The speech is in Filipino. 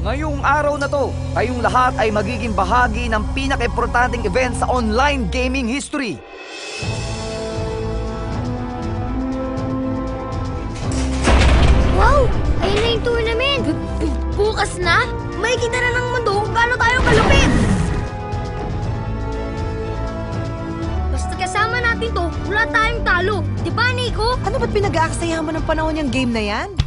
Ngayong araw na to, kayong lahat ay magiging bahagi ng pinaka-importanting event sa online gaming history. Wow! Ayun na yung tournament! Bukas na? May kita na ng mundo kung gaano tayo kalupit! Basta kasama natin to, wala tayong talo. Di ba, Nico? Ano ba't pinag-aaksayahan mo ng panahon yung game na yan?